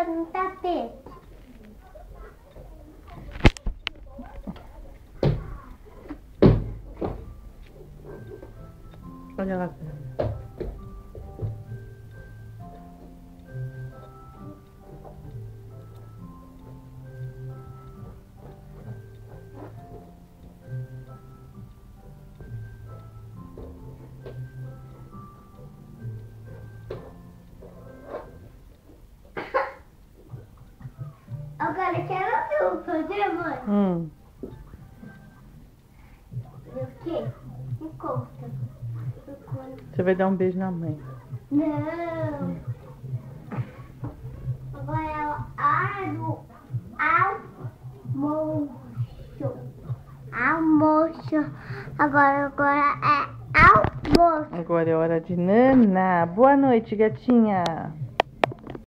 no tapete. Olha lá. Agora eu quero fazer, mãe. O quê? Me conta. Você vai dar um beijo na mãe. Não. Agora é o almoço. Almoço. Agora é almoço. Agora é hora de naná. Boa noite, gatinha.